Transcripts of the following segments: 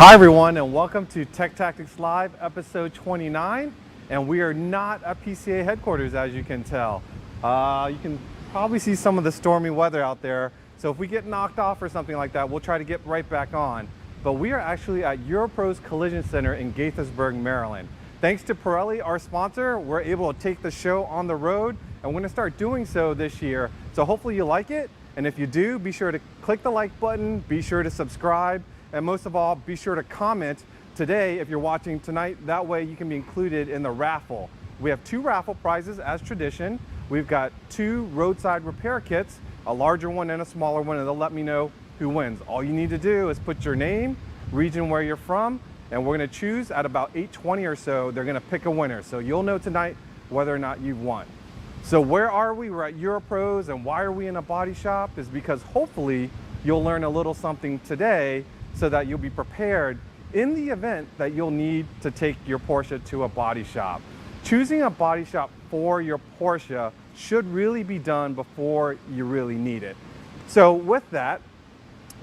Hi everyone, and welcome to Tech Tactics Live, episode 29. And we are not at PCA headquarters, as you can tell. You can probably see some of the stormy weather out there. So if we get knocked off or something like that, we'll try to get right back on. But we are actually at Europro's Collision Center in Gaithersburg, Maryland. Thanks to Pirelli, our sponsor, we're able to take the show on the road, and we're gonna start doing so this year. So hopefully you like it. And if you do, be sure to click the like button, be sure to subscribe, and most of all, be sure to comment today if you're watching tonight. That way you can be included in the raffle. We have two raffle prizes as tradition. We've got two roadside repair kits, a larger one and a smaller one, and they'll let me know who wins. All you need to do is put your name, region where you're from, and we're gonna choose at about 8:20 or so, they're gonna pick a winner. So you'll know tonight whether or not you've won. So where are we? We're at Europro's, and why are we in a body shop? Is because hopefully you'll learn a little something today so that you'll be prepared in the event that you'll need to take your Porsche to a body shop. Choosing a body shop for your Porsche should really be done before you really need it. So with that,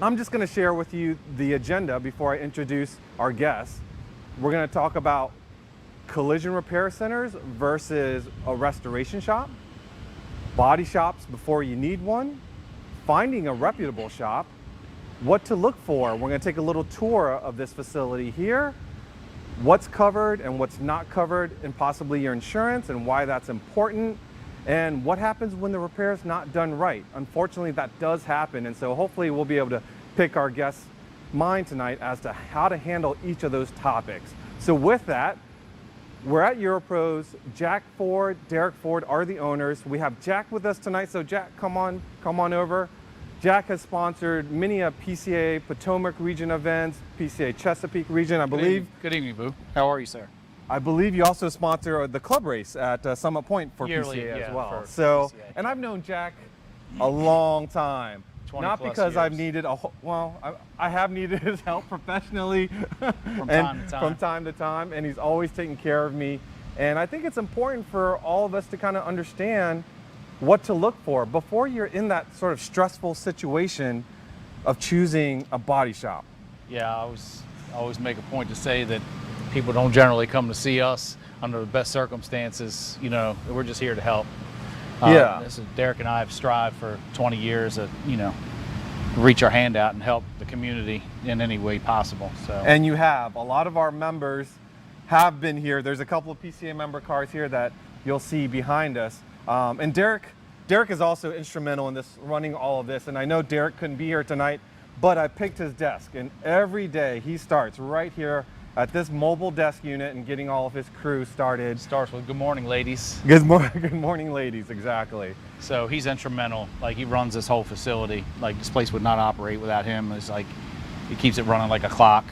I'm just gonna share with you the agenda before I introduce our guests. We're gonna talk about collision repair centers versus a restoration shop, body shops before you need one, finding a reputable shop, what to look for. We're gonna take a little tour of this facility here, what's covered and what's not covered, and possibly your insurance and why that's important, and what happens when the repair is not done right. Unfortunately, that does happen, and so hopefully we'll be able to pick our guest's mind tonight as to how to handle each of those topics. So with that, we're at Europro's. Jack Ford, Derek Ford are the owners. We have Jack with us tonight, so Jack, come on over. Jack has sponsored many of PCA Potomac region events, PCA Chesapeake region, I believe. Good evening, Boo. How are you, sir? I believe you also sponsor the club race at Summit Point for Yearly, PCA as well. for So, PCA. and I've known Jack a long time. 20 Not plus because I've years. needed I have needed his help professionally From time to time, and he's always taken care of me. And I think it's important for all of us to kind of understand what to look for before you're in that sort of stressful situation of choosing a body shop. Yeah, I always make a point to say that people don't generally come to see us under the best circumstances. You know, we're just here to help. Yeah. This is Derek and I have strived for 20 years to, reach our hand out and help the community in any way possible. So. And you have. A lot of our members have been here. There's a couple of PCA member cars here that you'll see behind us. And Derek is also instrumental in this, running all of this. And I know Derek couldn't be here tonight, but I picked his desk. And every day he starts right here at this mobile desk unit and getting all of his crew started. Starts with good morning, ladies. Good morning, ladies, exactly. So he's instrumental. Like, he runs this whole facility. Like, this place would not operate without him. It's like, he keeps it running like a clock.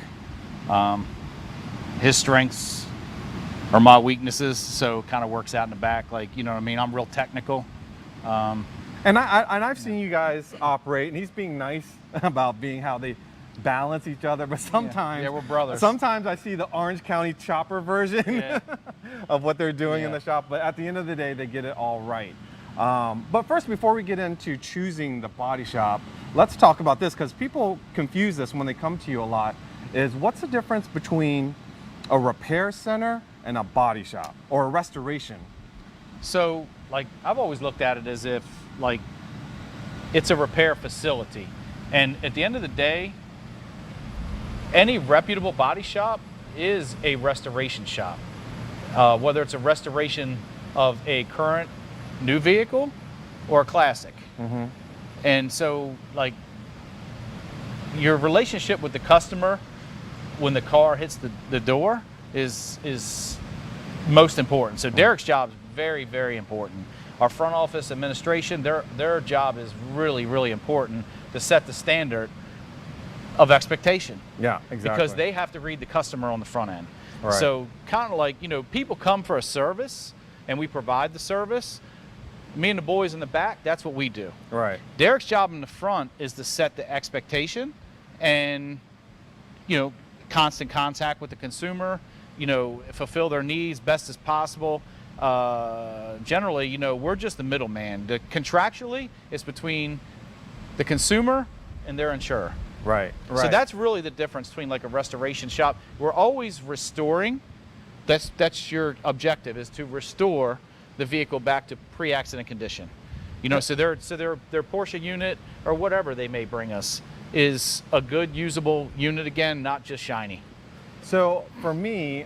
His strengths are my weaknesses, so it kind of works out in the back. Like, you know what I mean? I'm real technical. And I've seen you guys operate, and he's being nice about how they balance each other, but sometimes yeah, we're brothers. Sometimes I see the Orange County chopper version of what they're doing in the shop, but at the end of the day, they get it all right. But first, before we get into choosing the body shop, let's talk about this, because people confuse this when they come to you a lot, is what's the difference between a repair center and a body shop or a restoration? So, like, I've always looked at it as if, like, it's a repair facility. And at the end of the day, any reputable body shop is a restoration shop. Whether it's a restoration of a current new vehicle or a classic. Mm-hmm. And so, like, your relationship with the customer when the car hits the door is most important. So Derek's job is very, very important. Our front office administration, their job is really, really important to set the standard of expectation. Yeah, exactly. Because they have to read the customer on the front end. Right. So kind of like, people come for a service and we provide the service. Me and the boys in the back, that's what we do. Right. Derek's job in the front is to set the expectation and, constant contact with the consumer, fulfill their needs best as possible. Generally, we're just the middleman. Contractually, it's between the consumer and their insurer. Right. So that's really the difference between like a restoration shop. We're always restoring. That's your objective, is to restore the vehicle back to pre-accident condition. You know, so their Porsche unit or whatever they may bring us is a good usable unit again, not just shiny. So for me,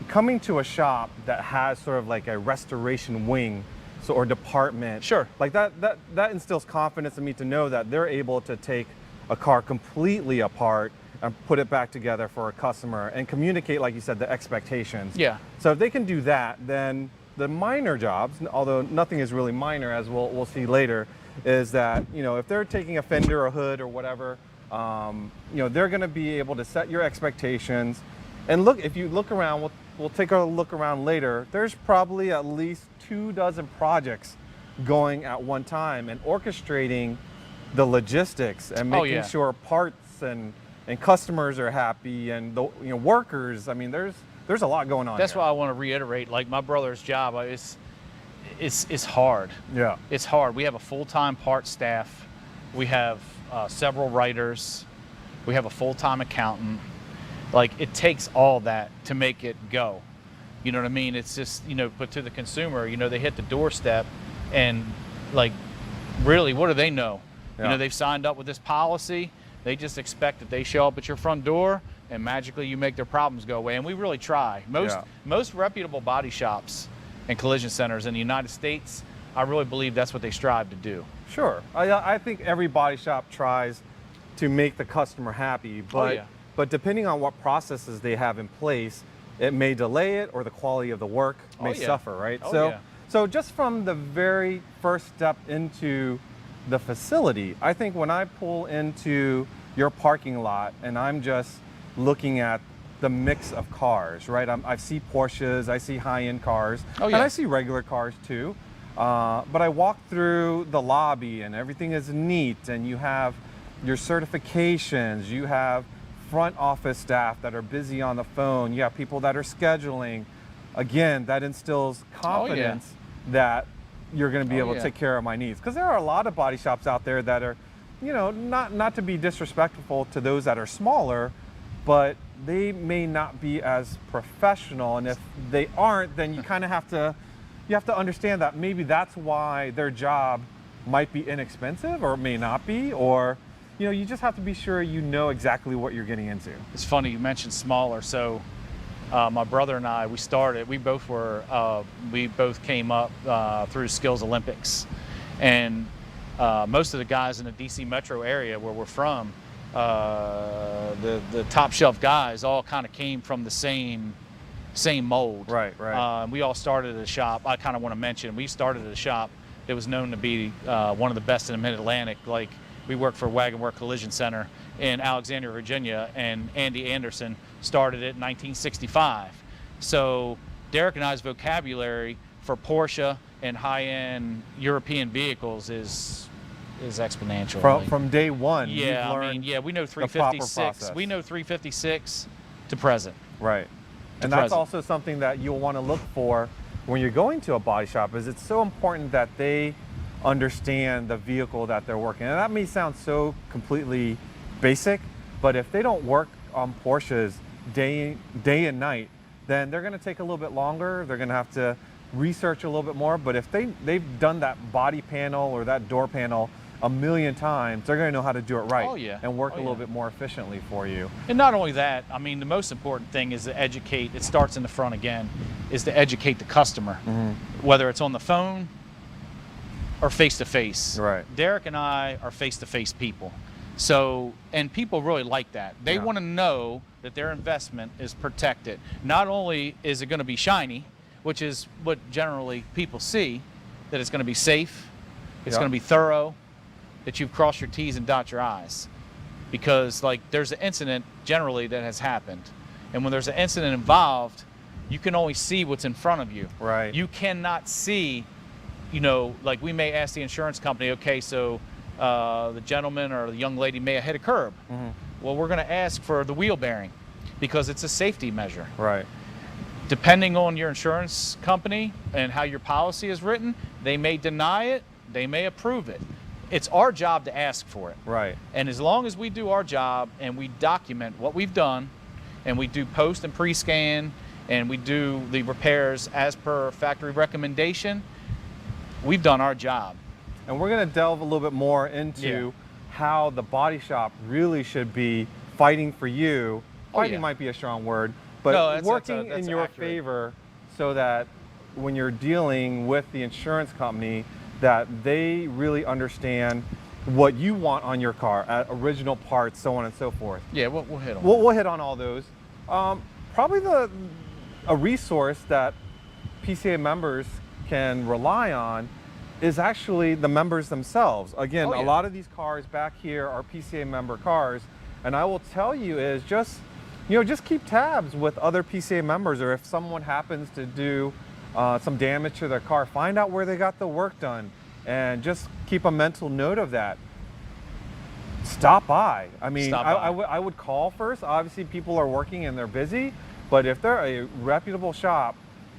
coming to a shop that has sort of like a restoration wing or department, sure, like that instills confidence in me to know that they're able to take a car completely apart and put it back together for a customer and communicate, like you said, the expectations. Yeah. So if they can do that, then the minor jobs, although nothing is really minor, as we'll see later, is that, you know, if they're taking a fender or hood or whatever, you know, they're going to be able to set your expectations. And look, if you look around, we'll take a look around later. There's probably at least 24 projects going at one time and orchestrating the logistics and making sure parts and customers are happy and the workers. I mean, there's a lot going on. That's here. why I want to reiterate, like my brother's job it's hard. Yeah. It's hard. We have a full-time part staff. We have several writers. We have a full-time accountant. Like, it takes all that to make it go. You know what I mean? It's just, you know, but to the consumer, you know, they hit the doorstep and like, really, what do they know? Yeah. You know, they've signed up with this policy. They just expect that they show up at your front door and magically you make their problems go away. And we really try. Most reputable body shops and collision centers in the United States, I really believe that's what they strive to do. Sure. I think every body shop tries to make the customer happy, but depending on what processes they have in place, it may delay it or the quality of the work may suffer, right? So just from the very first step into the facility, I think when I pull into your parking lot and I'm just looking at the mix of cars, right? I see Porsches, I see high-end cars, and I see regular cars too. But I walk through the lobby and everything is neat, and you have your certifications, you have front office staff that are busy on the phone, you have people that are scheduling. Again, that instills confidence that you're going to be able to take care of my needs. Because there are a lot of body shops out there that are, you know, not to be disrespectful to those that are smaller, but they may not be as professional. And if they aren't, then you kind of have to understand that maybe that's why their job might be inexpensive or it may not be, or, you know, you just have to be sure you know exactly what you're getting into. It's funny you mentioned smaller. So my brother and I, we both came up through Skills Olympics. And most of the guys in the DC metro area where we're from, the top shelf guys all kind of came from the same mold. Right. We all started at a shop. I kind of want to mention, we started at a shop that was known to be one of the best in the Mid-Atlantic. Like, we worked for Wagon Work Collision Center in Alexandria, Virginia, and Andy Anderson started it in 1965. So Derek and I's vocabulary for Porsche and high-end European vehicles is exponential. From day one. Yeah, I mean, we know 356. We know 356 to present. Right. And that's also something that you'll want to look for when you're going to a body shop, is it's so important that they understand the vehicle that they're working. And that may sound so completely basic, but if they don't work on Porsches day and night, then they're going to take a little bit longer. They're going to have to research a little bit more. But if they've done that body panel or that door panel a million times, they're going to know how to do it right and work a little bit more efficiently for you. And not only that, I mean, the most important thing is to educate. It starts in the front again, is to educate the customer, whether it's on the phone or face-to-face. Right. Derek and I are face-to-face people. So, and people really like that. They want to know that their investment is protected. Not only is it going to be shiny, which is what generally people see, that it's going to be safe, it's going to be thorough, that you've crossed your T's and dot your I's. Because, like, there's an incident generally that has happened. And when there's an incident involved, you can only see what's in front of you. Right. You cannot see, you know, like, we may ask the insurance company, okay, so the gentleman or the young lady may have hit a curb. Well, we're going to ask for the wheel bearing because it's a safety measure. Right. Depending on your insurance company and how your policy is written, they may deny it, they may approve it. it's our job to ask for it. Right. And as long as we do our job and we document what we've done, and we do post and pre-scan, and we do the repairs as per factory recommendation, we've done our job. And we're going to delve a little bit more into how the body shop really should be fighting for you. Fighting might be a strong word, but no, working that's in your accurate. favor so that when you're dealing with the insurance company, that they really understand what you want on your car, original parts, so on and so forth. Yeah, we'll hit on We'll hit on all those. Probably a resource that PCA members can rely on is actually the members themselves. Again, a lot of these cars back here are PCA member cars, and I will tell you is just keep tabs with other PCA members, or if someone happens to do some damage to their car, find out where they got the work done, and just keep a mental note of that. Stop by. I mean, I would call first. Obviously, people are working and they're busy, but if they're a reputable shop,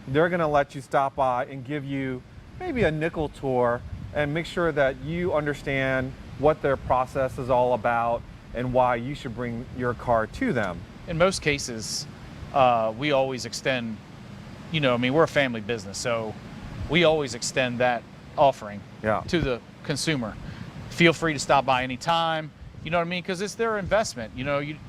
they're going to let you stop by and give you maybe a nickel tour and make sure that you understand what their process is all about and why you should bring your car to them. In most cases, we always extend, we're a family business, so we always extend that offering to the consumer. Feel free to stop by anytime, you know what I mean? Because it's their investment.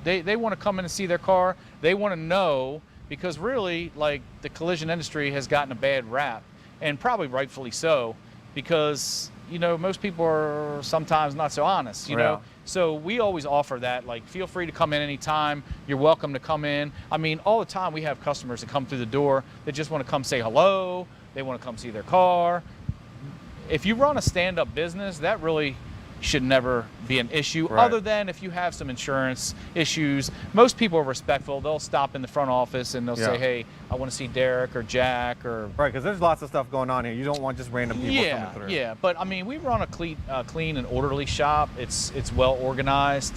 They want to come in and see their car. They want to know, because really, like, the collision industry has gotten a bad rap, and probably rightfully so, because, most people are sometimes not so honest, you know? So we always offer that, like, feel free to come in anytime. You're welcome to come in. I mean, all the time we have customers that come through the door that just want to come say hello. They want to come see their car. If you run a stand-up business, that really should never be an issue, other than if you have some insurance issues. Most people are respectful. They'll stop in the front office and they'll say, hey, I want to see Derek or Jack or... Right, because there's lots of stuff going on here. You don't want just random people coming through. Yeah, but I mean, we run a clean and orderly shop. It's well organized.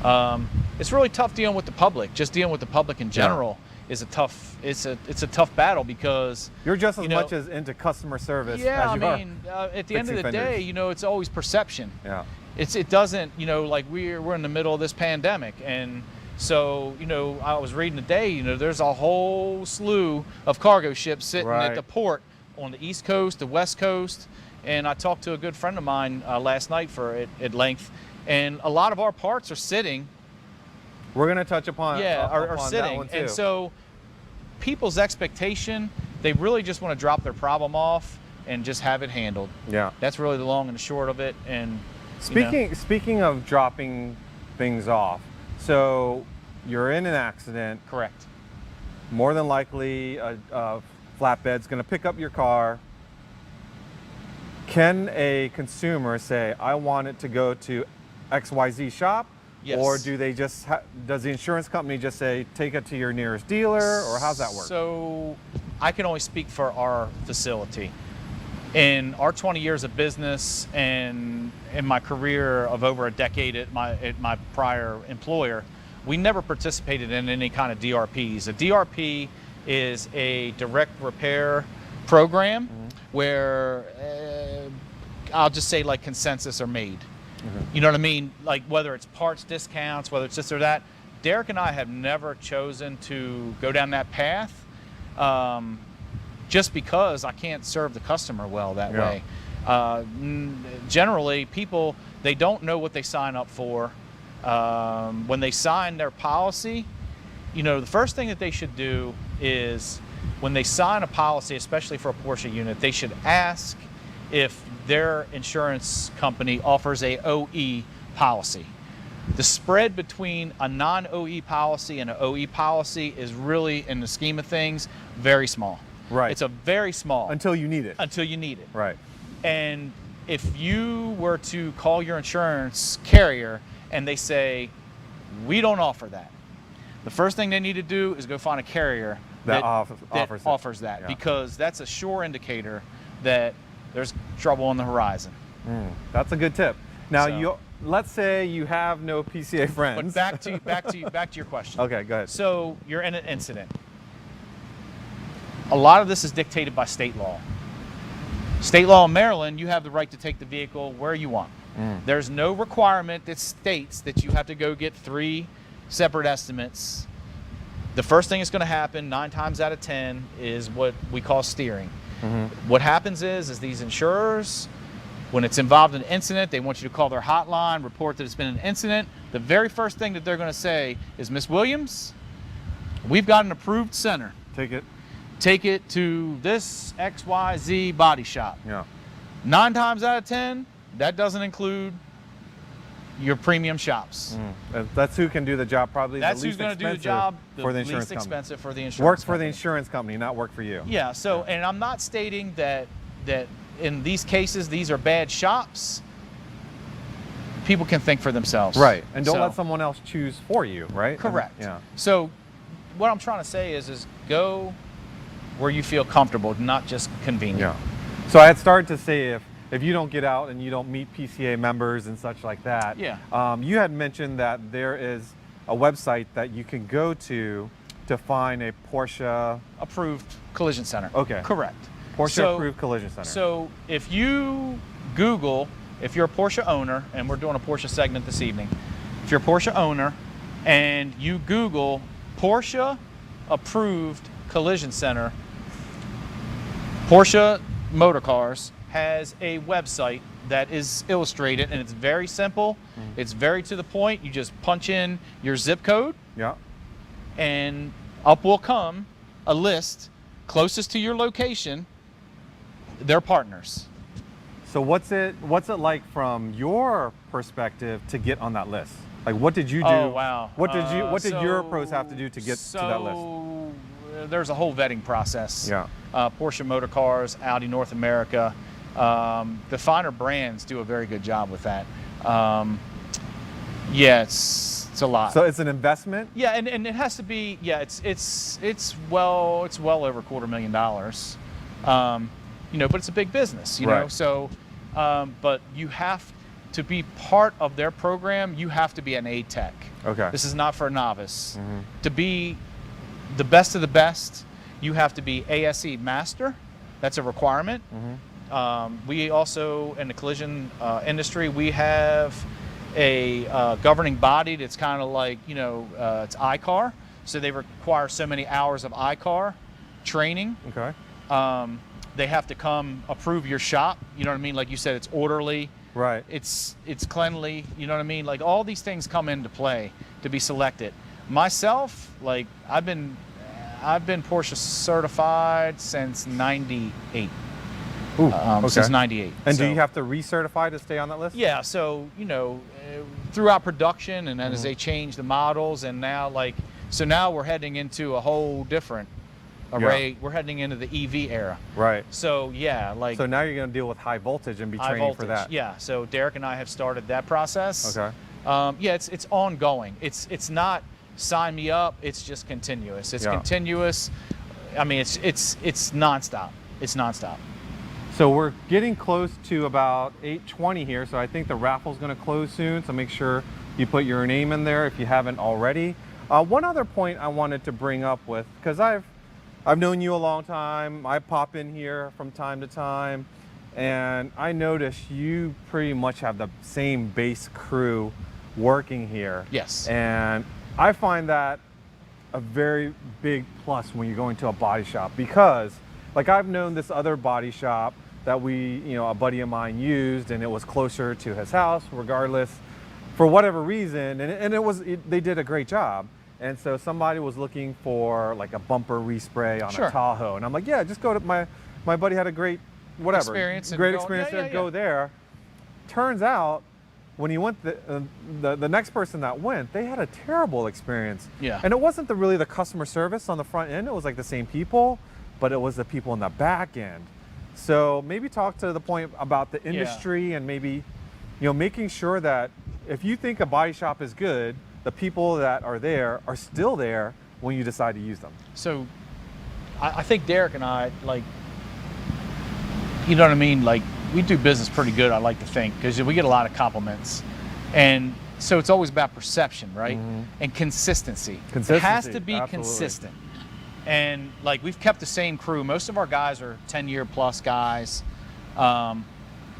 It's really tough dealing with the public. Just dealing with the public in general is a tough. It's a tough battle, because you're just as much as into customer service. Yeah, as you I mean, at the end of the day, it's always perception. Yeah. It doesn't, like we're in the middle of this pandemic, and so I was reading today, there's a whole slew of cargo ships sitting at the port on the East Coast, the West Coast, and I talked to a good friend of mine last night at length, and a lot of our parts are sitting. We're going to touch upon are sitting, that one too. And so people's expectation, they really just want to drop their problem off and just have it handled. Yeah, that's really the long and the short of it. And speaking of dropping things off, so you're in an accident. Correct. More than likely, a flatbed's going to pick up your car. Can a consumer say, I want it to go to XYZ shop? Yes. Or do they just does the insurance company just say, take it to your nearest dealer, or how's that work? So I can only speak for our facility. In our 20 years of business and in my career of over a decade at my prior employer, we never participated in any kind of DRPs. A DRP is a direct repair program where I'll just say, like, consensus are made. You know what I mean? Like, whether it's parts discounts, whether it's this or that. Derek and I have never chosen to go down that path, just because I can't serve the customer well that way. Generally, people, they don't know what they sign up for. When they sign their policy, the first thing that they should do is, when they sign a policy, especially for a Porsche unit, they should ask if their insurance company offers a OE policy. The spread between a non-OE policy and an OE policy is really, in the scheme of things, very small. Right. It's a very small. Until you need it. Until you need it. Right. And if you were to call your insurance carrier and they say, we don't offer that, the first thing they need to do is go find a carrier that offers that, because that's a sure indicator that there's trouble on the horizon. That's a good tip. Now, let's say you have no PCA friends. But back to your question. Okay, go ahead. So you're in an incident. A lot of this is dictated by state law. State law in Maryland, you have the right to take the vehicle where you want. There's no requirement that states that you have to go get 3 separate estimates. The first thing that's going to happen 9 times out of 10 is what we call steering. What happens is these insurers, when it's involved in an incident, they want you to call their hotline, report that it's been an incident. The very first thing that they're going to say is, Miss Williams, we've got an approved center. Take it to this XYZ body shop. 9 times out of 10, that doesn't include your premium shops. That's who can do the job, probably. That's who's going to do the job for the insurance least expensive for the insurance Works for company. the insurance company, not work for you. Yeah. So, and I'm not stating that in these cases these are bad shops. People can think for themselves. Right. And don't let someone else choose for you, right? Correct. Yeah. So, what I'm trying to say is go where you feel comfortable, not just convenient. Yeah. So I had started to say if you don't get out and you don't meet PCA members and such like that, you had mentioned that there is a website that you can go to find a Porsche approved collision center. Okay. Correct. Porsche approved collision center. So if you Google, if you're a Porsche owner, and we're doing a Porsche segment this evening, if you're a Porsche owner and you Google Porsche approved collision center, Porsche Motor Cars has a website that is illustrated, and it's very simple. It's very to the point. You just punch in your zip code, and up will come a list closest to your location. They're partners. So what's it like from your perspective to get on that list? Like, what did you do? Oh, wow. What did your pros have to do to get to that list? There's a whole vetting process. Porsche Motor Cars, Audi North America. The finer brands do a very good job with that. It's a lot. So it's an investment? Yeah, and it has to be. Yeah, it's well over $250,000. But it's a big business. You know, so but you have to be part of their program. You have to be an A tech. Okay. This is not for a novice. To be the best of the best, you have to be ASE master. That's a requirement. We also, in the collision industry, we have a governing body that's kind of like, it's ICAR. So they require so many hours of ICAR training. Okay. They have to come approve your shop. You know what I mean? Like you said, it's orderly. Right. It's cleanly. You know what I mean? Like all these things come into play to be selected. Myself, like I've been Porsche certified since '98. Since '98. And do you have to recertify to stay on that list? Yeah. So throughout production, and then as they change the models, and now now we're heading into a whole different array. We're heading into the EV era. Right. So so now you're going to deal with high voltage and be training for that. Yeah. So Derek and I have started that process. Okay. It's ongoing. It's not sign me up. It's just continuous. It's continuous. I mean, it's nonstop. It's nonstop. So we're getting close to about 8:20 here. So I think the raffle's going to close soon. So make sure you put your name in there if you haven't already. One other point I wanted to bring up with, because I've known you a long time. I pop in here from time to time, and I notice you pretty much have the same base crew working here. Yes. And I find that a very big plus when you're going to a body shop, because like I've known this other body shop that a buddy of mine used, and it was closer to his house regardless, for whatever reason, and they did a great job. And so somebody was looking for like a bumper respray on a Tahoe, and I'm like, yeah, just go to my buddy had a great experience there. Go there. Turns out when he went, the next person that went, they had a terrible experience. Yeah. And it wasn't really the customer service on the front end. It was like the same people, but it was the people in the back end. So maybe talk to the point about the industry and maybe, making sure that if you think a body shop is good, the people that are there are still there when you decide to use them. So I think Derek and I, you know what I mean? Like, we do business pretty good, I like to think, because we get a lot of compliments. And so it's always about perception, right? And consistency. It has to be consistent. And we've kept the same crew. Most of our guys are 10-year plus guys.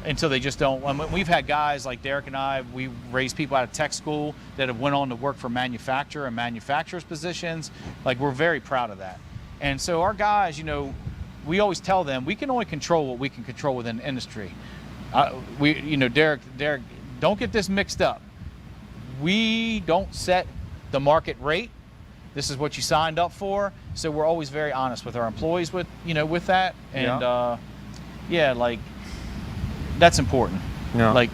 until they just don't. I mean, we've had guys like Derek and I, we raised people out of tech school that have went on to work for manufacturer and manufacturers positions. Like, we're very proud of that. And so our guys, you know, we always tell them we can only control what we can control within the industry. You know, Derek, don't get this mixed up. We don't set the market rate. This is what you signed up for. So we're always very honest with our employees with, you know, with that. And yeah, like, that's important. Yeah. Like,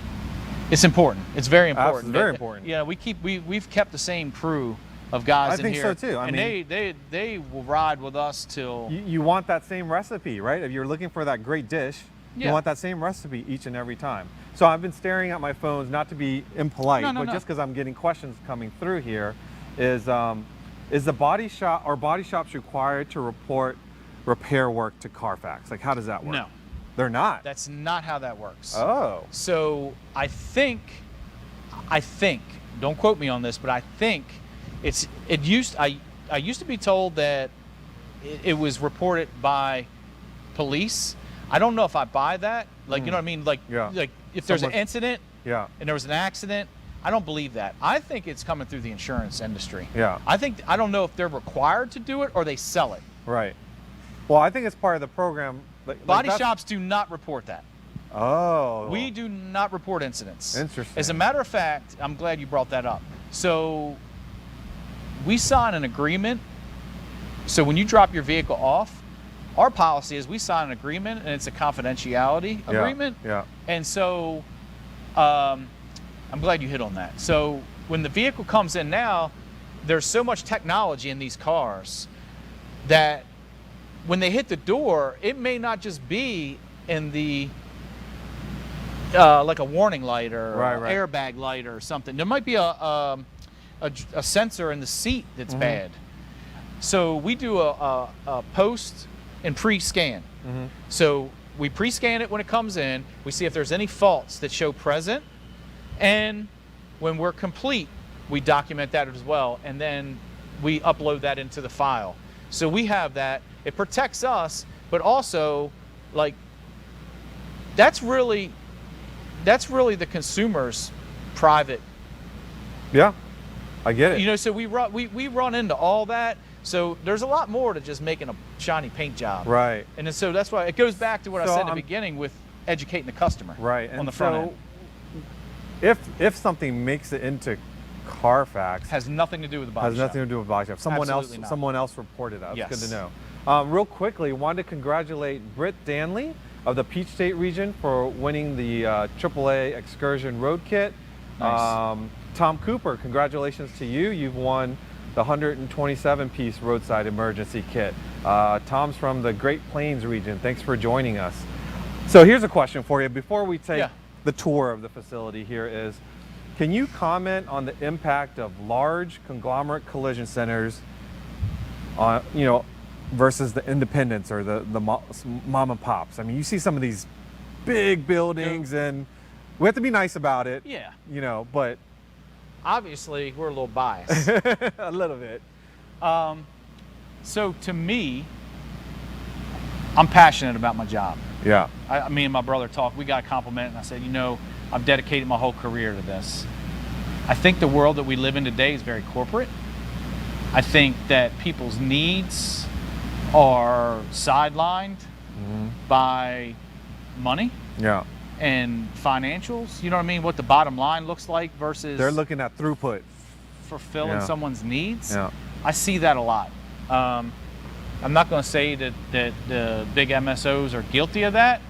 it's important. It's very important. Absolutely, very important. Yeah, we've kept the same crew of guys in here. I think so too. I mean, they will ride with us till you want that same recipe, right? If you're looking for that great dish, Yeah. you want that same recipe each and every time. So I've been staring at my phones, not to be impolite, No. just because I'm getting questions coming through here. Is the body shop or body shops required to report repair work to Carfax? Like, how does that work? No. They're not. That's not how that works. Oh. So I think, don't quote me on this, but I think I used to be told that it was reported by police. I don't know if I buy that. Like, you know what I mean? Like, like if there's an incident Yeah. and there was an accident, I don't believe that. I think it's coming through the insurance industry. Yeah. I don't know if they're required to do it or they sell it. Right. Well, I think it's part of the program. Body shops do not report that. Oh. We do not report incidents. Interesting. As a matter of fact, I'm glad you brought that up. So we sign an agreement. So when you drop your vehicle off, our policy is we sign an agreement, and it's a confidentiality agreement. Yeah. And so I'm glad you hit on that. So when the vehicle comes in now, there's so much technology in these cars that when they hit the door, it may not just be in the like a warning light or airbag light or something. There might be a sensor in the seat that's bad. So we do a post and pre-scan. So we pre-scan it when it comes in. We see if there's any faults that show present. And when we're complete, we document that as well. And then we upload that into the file. So we have that. It protects us, but also, like, that's really the consumer's private. Yeah, I get it. You know, so we run into all that. So there's a lot more to just making a shiny paint job. Right. And then, so that's why it goes back to what I said in the beginning with educating the customer. Right. On the front end. If something makes it into Carfax, Has nothing to do with the body has shop. nothing to do with body shop. Absolutely not. Someone else reported that. Yes. It's good to know. Real quickly, wanted to congratulate Britt Danley of the Peach State region for winning the AAA Excursion Road Kit. Nice. Tom Cooper, congratulations to you. You've won the 127-piece roadside emergency kit. Tom's from the Great Plains region. Thanks for joining us. So here's a question for you before we take the tour of the facility here is, can you comment on the impact of large conglomerate collision centers on, you know, versus the independents or the mom and pops? I mean, you see some of these big buildings and we have to be nice about it. Yeah. You know, but Obviously, we're a little biased. a little bit. So to me, I'm passionate about my job. Yeah. Me and my brother talked, we got a compliment, and I said, you know, I've dedicated my whole career to this. I think the world that we live in today is very corporate. I think that people's needs are sidelined by money Yeah. and financials. You know what I mean? What the bottom line looks like versus They're looking at throughput. fulfilling someone's needs. Yeah. I see that a lot. I'm not going to say that the big MSOs are guilty of that.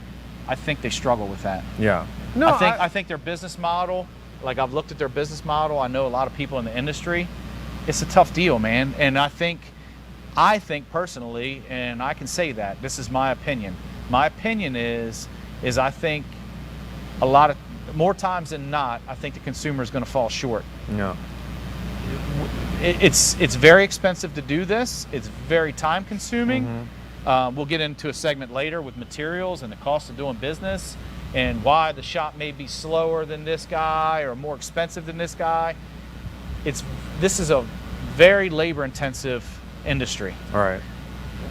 I think they struggle with that. Yeah. No, I think their business model, like I've looked at their business model, I know a lot of people in the industry, it's a tough deal, man. And I think personally, and I can say that, this is my opinion. My opinion is I think a lot of, more times than not, I think the consumer is going to fall short. Yeah. It's very expensive to do this. It's very time consuming. We'll get into a segment later with materials and the cost of doing business and why the shop may be slower than this guy or more expensive than this guy. This is a very labor intensive industry. All right.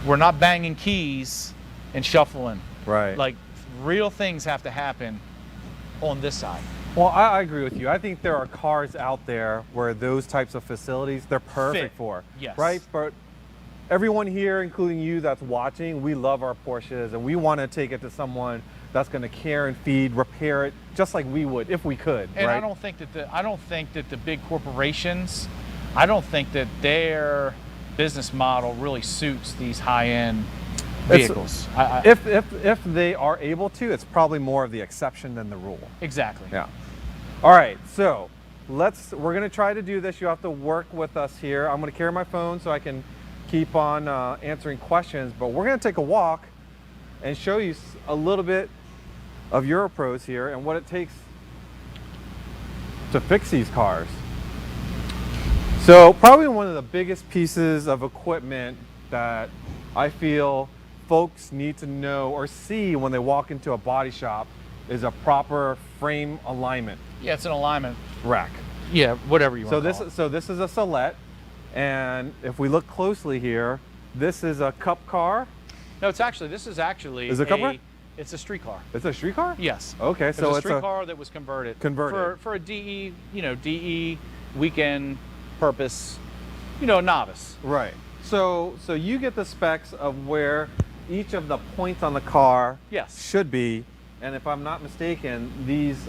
We're not banging keys and shuffling. Right. Like real things have to happen on this side. Well, I agree with you. I think there are cars out there where those types of facilities, they're perfect for. Yes. Right? But everyone here, including you that's watching, we love our Porsches and we want to take it to someone that's going to care and feed, repair it just like we would if we could. And right? I don't think that the big corporations, I don't think that their business model really suits these high-end vehicles. If they are able to, it's probably more of the exception than the rule. Exactly. Yeah. All right, so we're gonna try to do this. You have to work with us here. I'm gonna carry my phone so I can keep on answering questions, but we're gonna take a walk and show you a little bit of Europros here and what it takes to fix these cars. So probably one of the biggest pieces of equipment that I feel folks need to know or see when they walk into a body shop is a proper frame alignment. Yeah, it's an alignment rack. Yeah, whatever you want to call it. So this is a Solette, and if we look closely here, this is a cup car. No, this is actually is it a cup car? It's a street car. It's a street car? Yes. Okay, so it's a street car that was converted. For a DE, DE weekend purpose, a novice. Right. So you get the specs of where each of the points on the car should be, and if I'm not mistaken, these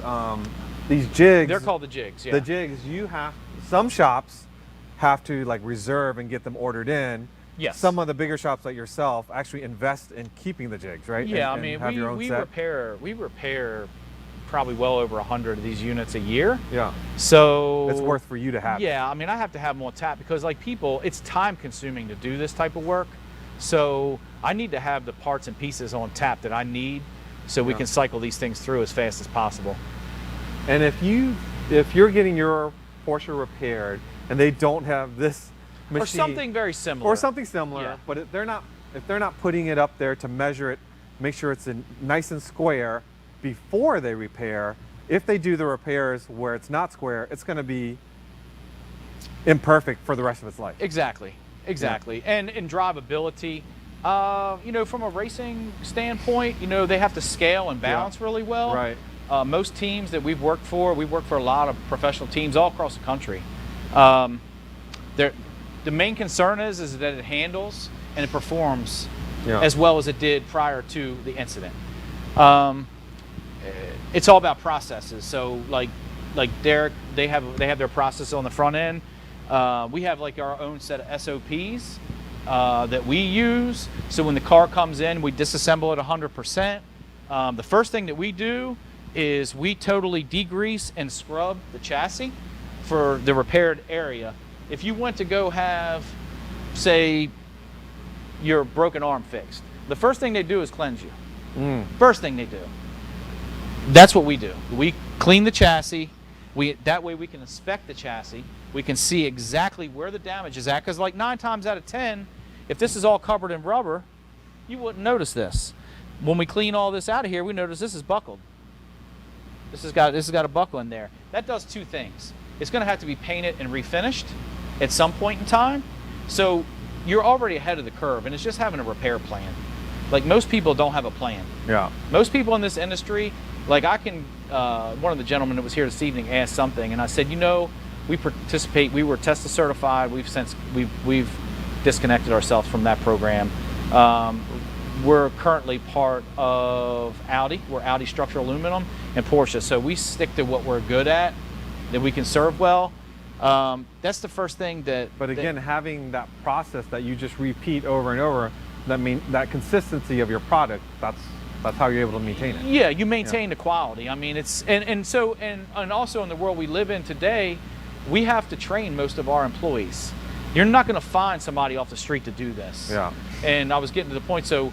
jigs. They're called the jigs. Yeah. The jigs. Some shops have to like reserve and get them ordered in. Yes. Some of the bigger shops like yourself actually invest in keeping the jigs, right? Yeah, and have your own we set. repair probably well over 100 of these units a year. Yeah. So it's worth for you to have. Yeah, I have to have them on tap because like it's time consuming to do this type of work. So I need to have the parts and pieces on tap that I need so we can cycle these things through as fast as possible. And if you're getting your Porsche repaired and they don't have this machine, or something very similar, but if they're not putting it up there to measure it, make sure it's nice and square before they repair, if they do the repairs where it's not square, it's going to be imperfect for the rest of its life. Exactly. Yeah. And in drivability, from a racing standpoint, they have to scale and balance really well. Right. Most teams that we work for a lot of professional teams all across the country. The main concern is that it handles and it performs as well as it did prior to the incident. It's all about processes. So like Derek, they have their process on the front end. We have like our own set of SOPs that we use. So when the car comes in, we disassemble it 100%. The first thing that we do is we totally degrease and scrub the chassis for the repaired area. If you went to go have, say, your broken arm fixed, the first thing they do is cleanse you. First thing they do. That's what we do. We clean the chassis. That way we can inspect the chassis. We can see exactly where the damage is at, because like 9 times out of 10, if this is all covered in rubber, you wouldn't notice this. When we clean all this out of here, we notice this is buckled. This has got a buckle in there. That does 2 things. It's going to have to be painted and refinished at some point in time. So you're already ahead of the curve, and it's just having a repair plan. Like most people don't have a plan. Yeah. Most people in this industry, like one of the gentlemen that was here this evening asked something, and I said, we participate. We were Tesla certified. We've disconnected ourselves from that program. We're currently part of Audi. We're Audi Structural Aluminum and Porsche. So we stick to what we're good at, that we can serve well. That's the first thing But again, having that process that you just repeat over and over, that consistency of your product, that's how you're able to maintain it. Yeah, you maintain the quality. I mean, it's and also in the world we live in today, we have to train most of our employees. You're not going to find somebody off the street to do this. Yeah. And I was getting to the point. So,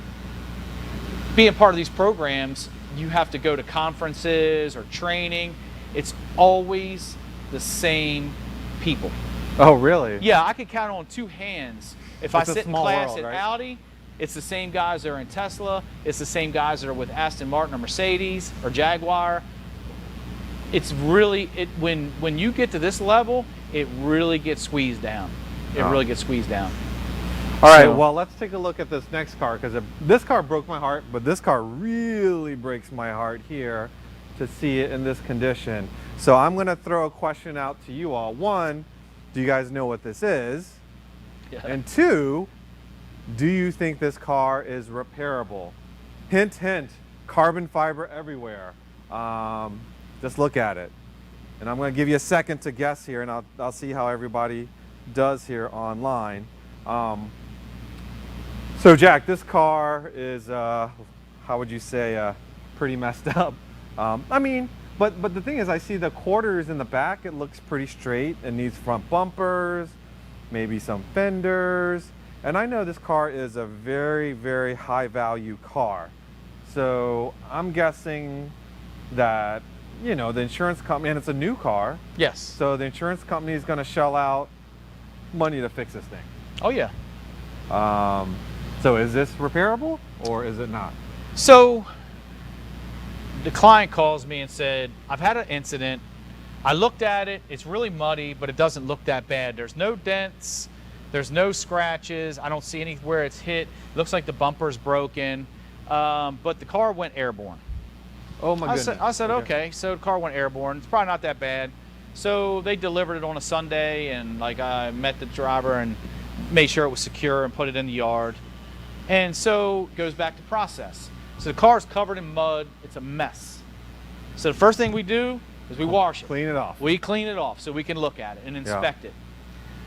being part of these programs, you have to go to conferences or training. It's always the same people. Oh, really? Yeah, I could count on 2 hands. If I sit in class world, at right? Audi, it's the same guys that are in Tesla. It's the same guys that are with Aston Martin or Mercedes or Jaguar. It's really, when you get to this level, it really gets squeezed down. It really gets squeezed down. All right, well, let's take a look at this next car, because this car broke my heart, but this car really breaks my heart here. to see it in this condition. So I'm going to throw a question out to you all. One, do you guys know what this is? Yeah. And two, do you think this car is repairable? Hint, hint, carbon fiber everywhere. Just look at it. And I'm going to give you a second to guess here, and I'll see how everybody does here online. So Jack, this car is, how would you say, pretty messed up. I mean, but the thing is, I see the quarters in the back, it looks pretty straight. It needs front bumpers, maybe some fenders. And I know this car is a very, very high value car. So I'm guessing that, you know, the insurance company, and it's a new car. Yes. So the insurance company is going to shell out money to fix this thing. Oh yeah. So is this repairable or is it not? So the client calls me and said, I've had an incident. I looked at it. It's really muddy, but it doesn't look that bad. There's no dents. There's no scratches. I don't see anywhere it's hit. It looks like the bumper's broken, but the car went airborne. Oh my goodness. I said, okay, so the car went airborne. It's probably not that bad. So they delivered it on a Sunday, and like I met the driver and made sure it was secure and put it in the yard. And so it goes back to process. So the car's covered in mud. It's a mess. So the first thing we do is we wash it. Clean it off. We clean it off so we can look at it and inspect it.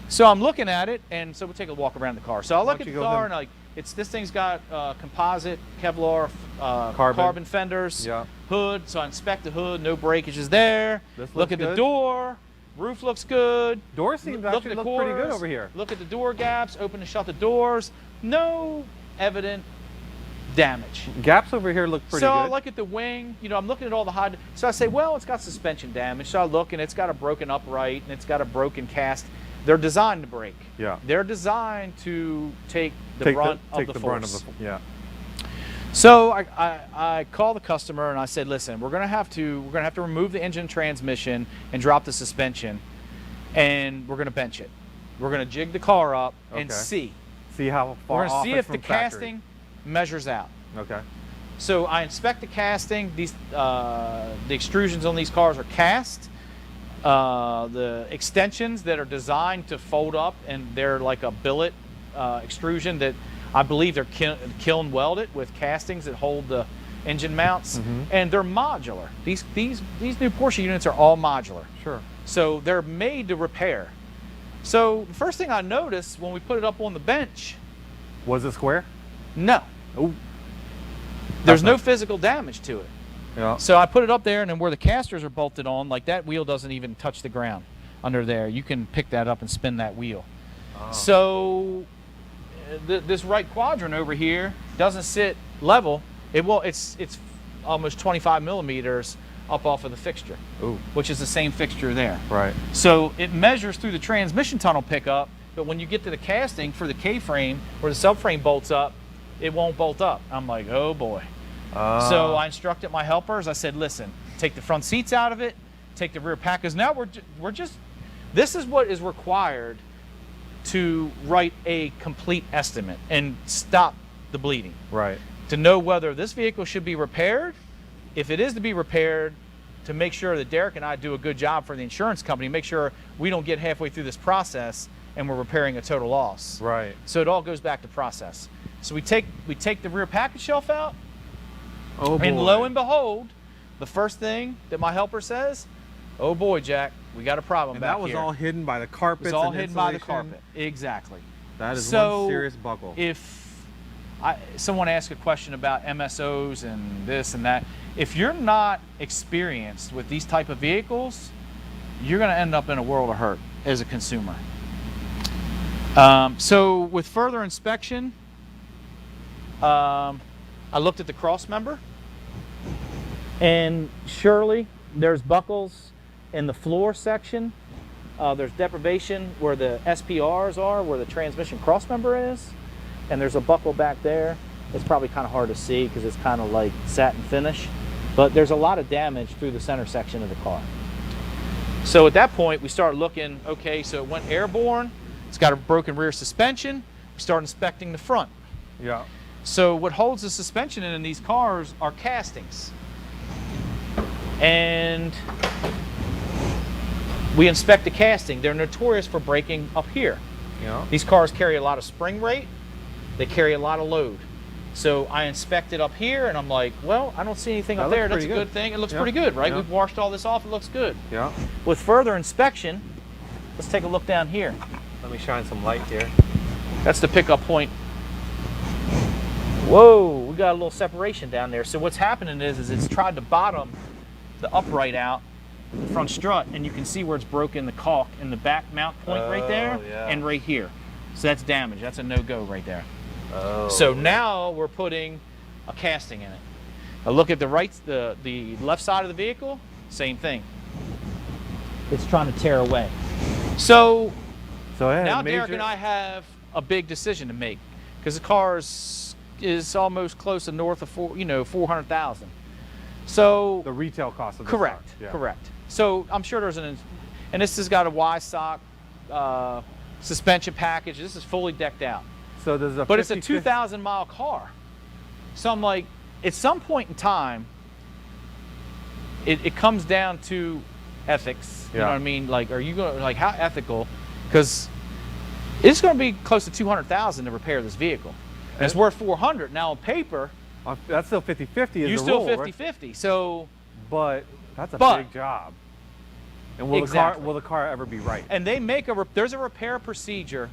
So I'm looking at it, and so we'll take a walk around the car. So I look at the car, and like, this thing's got composite Kevlar carbon fenders, hood. So I inspect the hood, no breakages there. Look at the door, roof looks good. Door seems actually look pretty good over here. Look at the door gaps, open and shut the doors. No evident damage. Gaps over here look pretty good. So I look at the wing, you know, I'm looking at all the high, so I say, well, it's got suspension damage. So I look, and it's got a broken upright, and it's got a broken cast. They're designed to break. Yeah. They're designed to take the brunt of the force. Yeah. So I call the customer and I said, listen, we're gonna have to remove the engine transmission and drop the suspension, and we're gonna bench it. We're gonna jig the car up and see how far we're gonna off see if the casting measures out. Okay. So I inspect the casting. These the extrusions on these cars are cast. The extensions that are designed to fold up, and they're like a billet extrusion that I believe they're kiln welded with castings that hold the engine mounts, and they're modular. These new Porsche units are all modular. Sure. So they're made to repair. So the first thing I noticed when we put it up on the bench, was it square? No. Ooh. There's no physical damage to it. Yeah. So I put it up there, and then where the casters are bolted on, like that wheel doesn't even touch the ground under there. You can pick that up and spin that wheel. Oh. So this right quadrant over here doesn't sit level. It's almost 25 millimeters up off of the fixture, which is the same fixture there. Right. So it measures through the transmission tunnel pickup, but when you get to the casting for the K-frame, where the subframe bolts up, it won't bolt up. I'm like, oh boy. So I instructed my helpers. I said, listen, take the front seats out of it, take the rear pack, because now this is what is required to write a complete estimate and stop the bleeding. Right. To know whether this vehicle should be repaired, if it is to be repaired, to make sure that Derek and I do a good job for the insurance company, make sure we don't get halfway through this process and we're repairing a total loss. Right. So it all goes back to process. So we take the rear package shelf out, and lo and behold, the first thing that my helper says, oh boy, Jack, we got a problem back here. And that was all hidden by the carpet. It was all hidden by the carpet. Exactly. That is one serious buckle. If someone asks a question about MSOs and this and that, if you're not experienced with these type of vehicles, you're going to end up in a world of hurt as a consumer. So with further inspection, I looked at the cross member, and surely there's buckles in the floor section. There's deprivation where the SPRs are, where the transmission cross member is, and there's a buckle back there. It's probably kind of hard to see because it's kind of like satin finish, but there's a lot of damage through the center section of the car. So at that point, we start looking, okay, so it went airborne, it's got a broken rear suspension, we start inspecting the front. Yeah. So what holds the suspension in these cars are castings. and we inspect the casting. They're notorious for breaking up here. Yeah. These cars carry a lot of spring rate. They carry a lot of load. So I inspect it up here, and I'm like, well, I don't see anything up there. That's a good thing. It looks pretty good, right? We've washed all this off. It looks good. Yeah. With further inspection, let's take a look down here. Let me shine some light here. That's the pickup point. Whoa, we got a little separation down there. So what's happening is it's tried to bottom the upright out, the front strut, and you can see where it's broken the caulk in the back mount point right there and right here. So that's damage. That's a no-go right there. Oh. So now we're putting a casting in it. Now look at the left side of the vehicle, same thing. It's trying to tear away. So now Derek and I have a big decision to make, because the car is almost close to north of 400,000. So the retail cost of the correct, car. Yeah. correct. So I'm sure there's and this has got a Y-Sock suspension package. This is fully decked out. So there's a but it's a 2,000-mile car. So I'm like, at some point in time, it comes down to ethics. You know what I mean? Like, are you going how ethical? Because it's going to be close to 200,000 to repair this vehicle. And it's worth 400. Now on paper, that's still 50-50. You're still 50-50. Right? So, but that's a big job. And will the car ever be right? And they make there's a repair procedure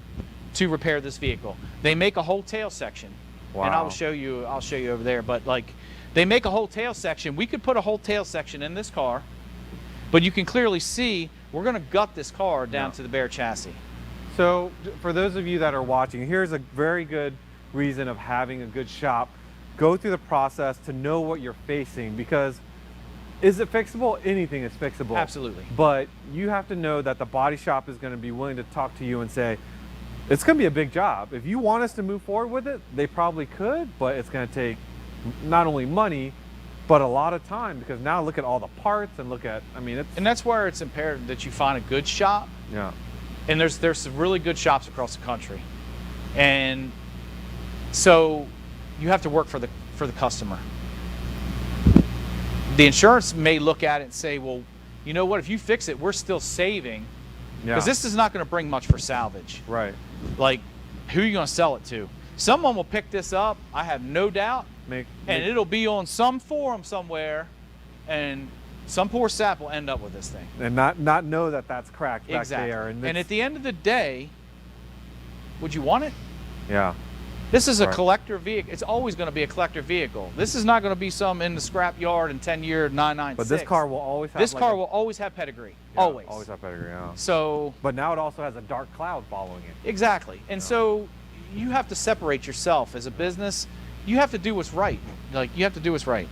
to repair this vehicle. They make a whole tail section. Wow. And I'll show you over there, but like they make a whole tail section. We could put a whole tail section in this car, but you can clearly see we're going to gut this car down to the bare chassis. So for those of you that are watching, here's a very good reason of having a good shop. Go through the process to know what you're facing, because is it fixable? Anything is fixable. Absolutely. But you have to know that the body shop is going to be willing to talk to you and say, it's going to be a big job. If you want us to move forward with it, they probably could, but it's going to take not only money, but a lot of time, because now look at all the parts and look at, and that's where it's imperative that you find a good shop. Yeah. And there's some really good shops across the country. And so you have to work for the customer. The insurance may look at it and say, well, you know what, if you fix it, we're still saving, because this is not going to bring much for salvage. Right. Like, who are you going to sell it to? Someone will pick this up, I have no doubt, and it'll be on some forum somewhere, and some poor sap will end up with this thing. And not know that that's cracked back there. And at the end of the day, would you want it? Yeah. This is a collector vehicle. It's always going to be a collector vehicle. This is not going to be some in the scrap yard in 10-year 996. But this car will always have will always have pedigree. Always. Always have pedigree, yeah. So, but now it also has a dark cloud following it. Exactly. And so you have to separate yourself as a business. You have to do what's right. Like, you have to do what's right.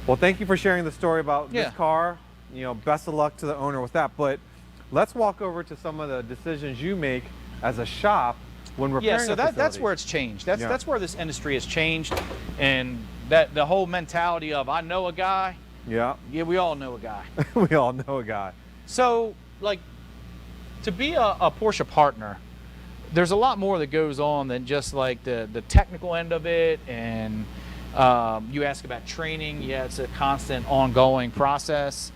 Well, thank you for sharing the story about this car. Best of luck to the owner with that. But let's walk over to some of the decisions you make as a shop when repairing so that's where it's changed. That's where this industry has changed, and that the whole mentality of I know a guy. Yeah, we all know a guy. We all know a guy. So, like, to be a Porsche partner, there's a lot more that goes on than just like the technical end of it. And you ask about training. Yeah, it's a constant, ongoing process.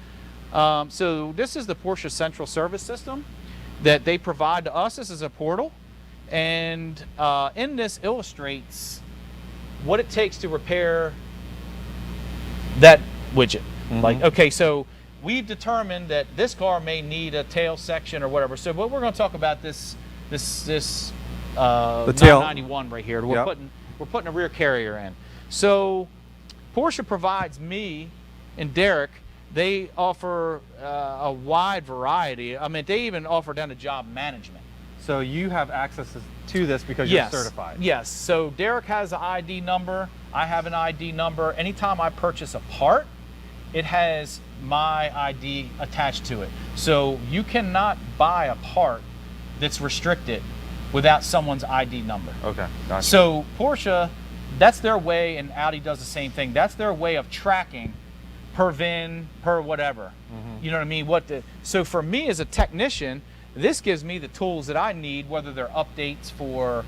So this is the Porsche Central Service System that they provide to us. This is a portal. And in this illustrates what it takes to repair that widget. Like, okay, so we've determined that this car may need a tail section or whatever. So what we're going to talk about this the tail 991 right here. We're putting a rear carrier in. So Porsche provides me and Derek. They offer a wide variety. They even offer down to job management. So you have access to this because you're certified? Yes. So Derek has an ID number. I have an ID number. Anytime I purchase a part, it has my ID attached to it. So you cannot buy a part that's restricted without someone's ID number. Okay, gotcha. So Porsche, that's their way, and Audi does the same thing. That's their way of tracking per VIN, per whatever. You know what I mean? So for me as a technician, this gives me the tools that I need, whether they're updates for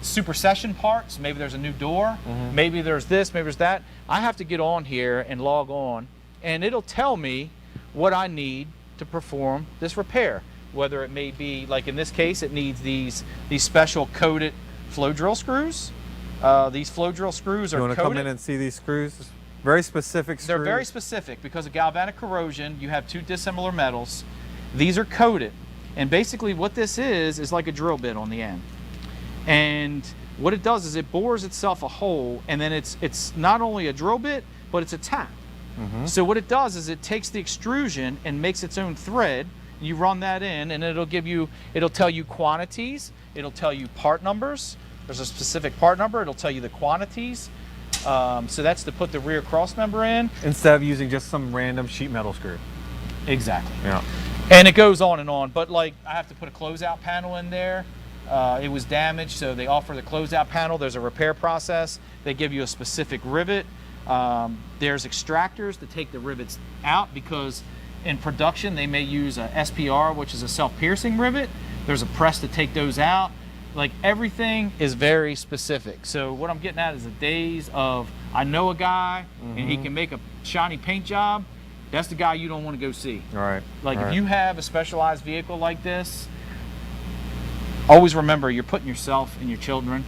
supersession parts, maybe there's a new door, maybe there's this, maybe there's that. I have to get on here and log on and it'll tell me what I need to perform this repair. Whether it may be, like in this case, it needs these special coated flow drill screws. These flow drill screws are coated. You want to come in and see these screws? Very specific screws. They're very specific because of galvanic corrosion. You have two dissimilar metals. These are coated. And basically what this is like a drill bit on the end. And what it does is it bores itself a hole, and then it's not only a drill bit, but it's a tap. So what it does is it takes the extrusion and makes its own thread. You run that in, and it'll tell you quantities, it'll tell you part numbers. There's a specific part number, it'll tell you the quantities. So that's to put the rear cross member in. Instead of using just some random sheet metal screw. Exactly. Yeah. And it goes on and on, but like I have to put a closeout panel in there. It was damaged, so they offer the closeout panel. There's a repair process. They give you a specific rivet. There's extractors to take the rivets out, because in production they may use a SPR, which is a self-piercing rivet. There's a press to take those out. Like, everything is very specific. So what I'm getting at is the days of, I know a guy and he can make a shiny paint job. That's the guy you don't want to go see. All right. Like, All if right. you have a specialized vehicle like this, always remember you're putting yourself and your children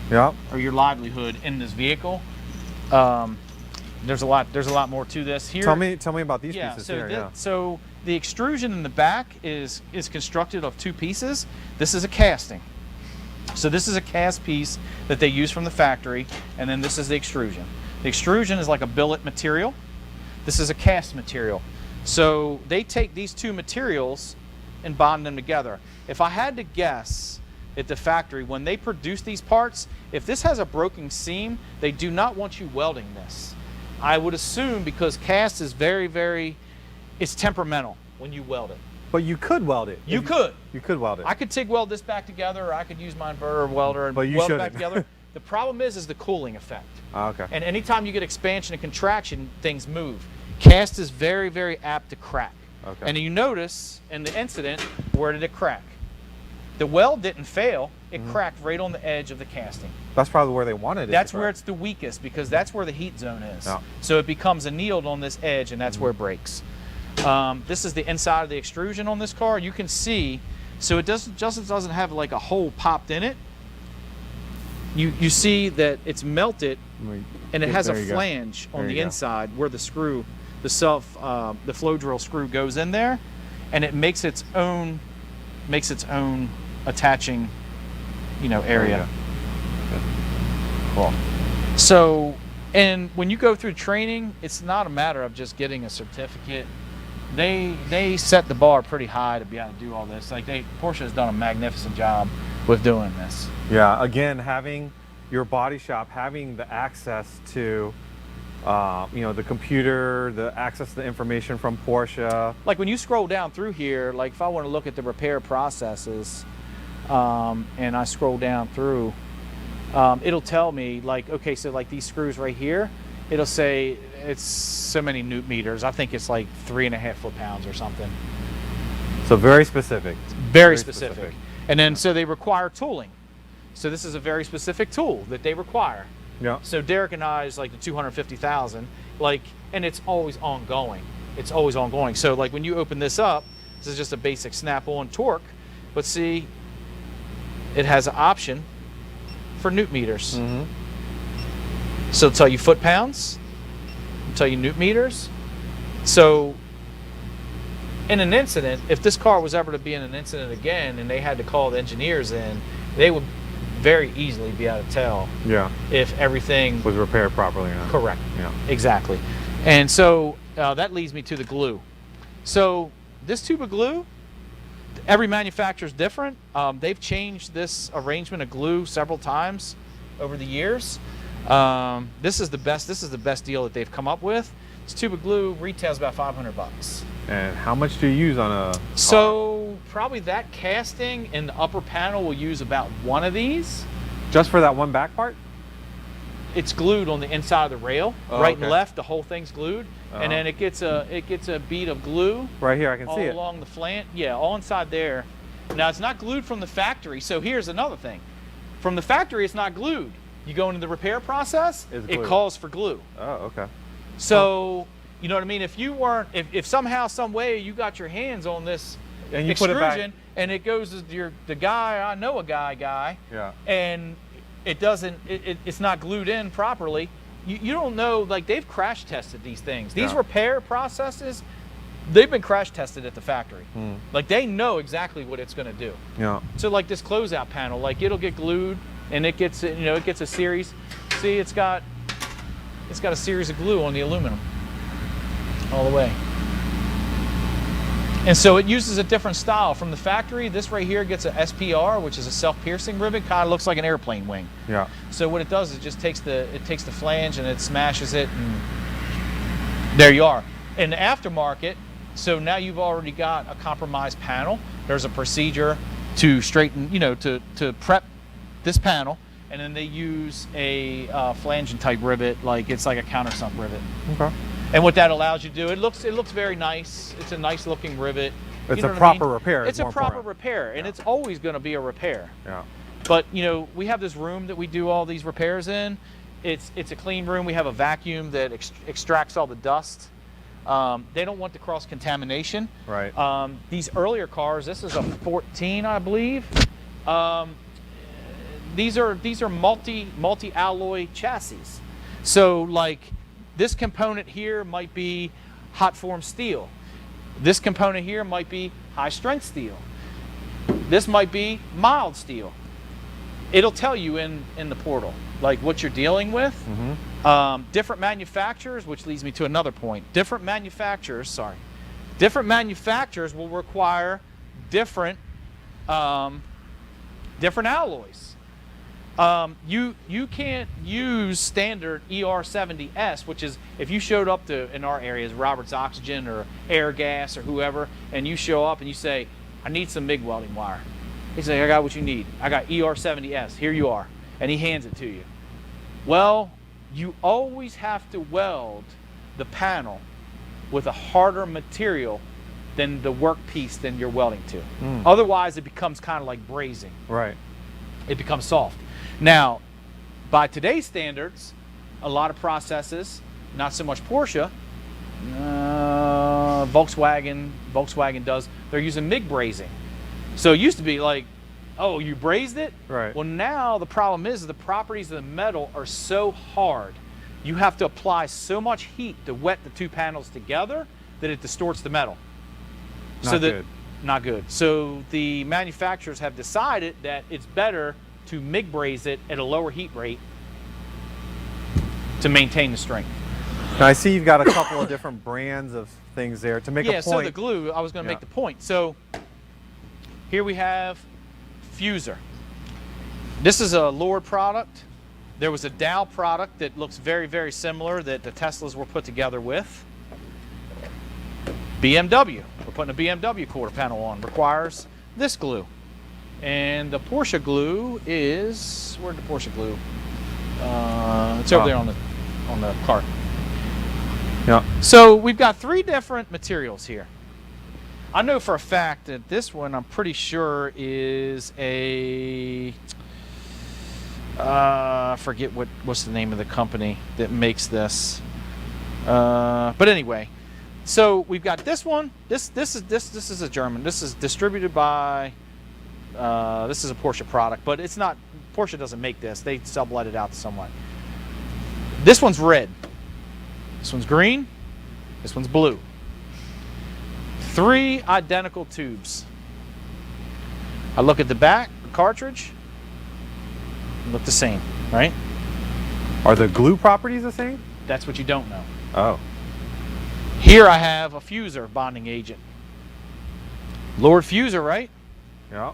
Yep. or your livelihood in this vehicle. There's a lot more to this here. Tell me about these Yeah, pieces so here. so the extrusion in the back is constructed of two pieces. This is a casting. So this is a cast piece that they use from the factory, and then this is the extrusion. The extrusion is like a billet material. This is a cast material. So they take these two materials and bond them together. If I had to guess at the factory, when they produce these parts, if this has a broken seam, they do not want you welding this. I would assume, because cast is it's temperamental when you weld it. But you could weld it. You could. You could weld it. I could TIG weld this back together, or I could use my inverter welder and But you weld it back shouldn't. together. The problem is the cooling effect. Okay. And anytime you get expansion and contraction, things move. Cast is very apt to crack. Okay. And you notice in the incident, where did it crack? The weld didn't fail, it cracked right on the edge of the casting. That's probably where they wanted it. That's where it's the weakest, because that's where the heat zone is. Yeah. So it becomes annealed on this edge, and that's where it breaks. This is the inside of the extrusion on this car. You can see, so it doesn't have like a hole popped in it. You see that it's melted, and it has a flange on the inside where the screw, the flow drill screw goes in there, and it makes its own attaching, area. Cool. So, and when you go through training, it's not a matter of just getting a certificate. They set the bar pretty high to be able to do all this. Like, Porsche has done a magnificent job with doing this. Yeah, again, having your body shop, having the access to the computer, the access to the information from Porsche. Like, when you scroll down through here, like if I want to look at the repair processes, and I scroll down through, it'll tell me, like, okay, so like these screws right here, it'll say it's so many newton meters. I think it's like 3.5 foot-pounds or something. So very specific. Very specific. And then, so they require tooling. So this is a very specific tool that they require. Yeah. So Derek and I is like the 250,000, like, and it's always ongoing. It's always ongoing. So like when you open this up, this is just a basic snap-on torque, but see, it has an option for newton meters. So it'll tell you foot-pounds, it'll tell you newton meters. So in an incident, if this car was ever to be in an incident again and they had to call the engineers in, they would very easily be able to tell if everything was repaired properly or not. Correct. Yeah. Exactly. And so that leads me to the glue. So this tube of glue, every manufacturer is different. They've changed this arrangement of glue several times over the years. This is the best deal that they've come up with. This tube of glue retails about $500. And how much do you use on a car? So probably that casting and the upper panel will use about one of these. Just for that one back part? It's glued on the inside of the rail, right and left. The whole thing's glued, and then it gets a bead of glue right here. I can see it all along the flange. Yeah, all inside there. Now it's not glued from the factory. So here's another thing: from the factory, it's not glued. You go into the repair process, it calls for glue. Oh, okay. So You know what I mean? If you weren't, if somehow, some way you got your hands on this And you put it back. extrusion and it goes to the guy, I know a guy, Yeah. and it doesn't, it's not glued in properly, you don't know, like they've crash tested these things. These Yeah. repair processes, they've been crash tested at the factory. Mm. Like they know exactly what it's gonna do. Yeah. So like this closeout panel, like it'll get glued and it gets, you know, it gets a series. See, it's got a series of glue on the aluminum all the way. And so it uses a different style from the factory. This right here gets a SPR, which is a self-piercing rivet. Kind of looks like an airplane wing. Yeah. So what it does is it just takes the flange and it smashes it, and there you are. In the aftermarket, so now you've already got a compromised panel. There's a procedure to straighten, you know, to prep this panel, and then they use a flange type rivet, like it's like a countersunk rivet. Okay. And what that allows you to do, it looks very nice. It's a nice looking rivet. It's You know a what I proper mean? repair. It's a more proper important. repair, and Yeah. it's always going to be a repair. Yeah. But you know, we have this room that we do all these repairs in. It's a clean room. We have a vacuum that extracts all the dust. They don't want the cross contamination. Right. These earlier cars, this is a 14, I believe. These are multi alloy chassis. So like this component here might be hot form steel. This component here might be high strength steel. This might be mild steel. It'll tell you in the portal like what you're dealing with. Mm-hmm. Different manufacturers, which leads me to another point. Different manufacturers will require different alloys. You can't use standard ER70S, which is if you showed up to, in our areas, Robert's Oxygen or Air Gas or whoever, and you show up and you say, I need some MIG welding wire. He's like, I got what you need. I got ER70S, here you are. And he hands it to you. Well, you always have to weld the panel with a harder material than the workpiece than you're welding to. Mm. Otherwise, it becomes kind of like brazing. Right. It becomes soft. Now, by today's standards, a lot of processes, not so much Porsche, Volkswagen does, they're using MIG brazing. So it used to be like, oh, you brazed it? Right. Well, now the problem is the properties of the metal are so hard. You have to apply so much heat to wet the two panels together that it distorts the metal. Not good. So the manufacturers have decided that it's better to MIG braze it at a lower heat rate to maintain the strength. Now I see you've got a couple of different brands of things there to make a point. So the glue, I was going to make the point. So here we have Fuser. This is a Lord product. There was a Dow product that looks very, very similar that the Teslas were put together with. BMW, we're putting a BMW quarter panel on, requires this glue. And the Porsche glue is, where'd the Porsche glue? It's over there on the cart. Yeah. So we've got three different materials here. I know for a fact that this one, I'm pretty sure, is a, I forget what's the name of the company that makes this. But anyway, so we've got this one. This is a German. This is distributed by. This is a Porsche product, but it's not. Porsche doesn't make this. They sublet it out to someone. This one's red. This one's green. This one's blue. Three identical tubes. I look at the back, the cartridge, look the same, right? Are the glue properties the same? That's what you don't know. Oh. Here I have a Fuser bonding agent. Lord Fuser, right? Yeah.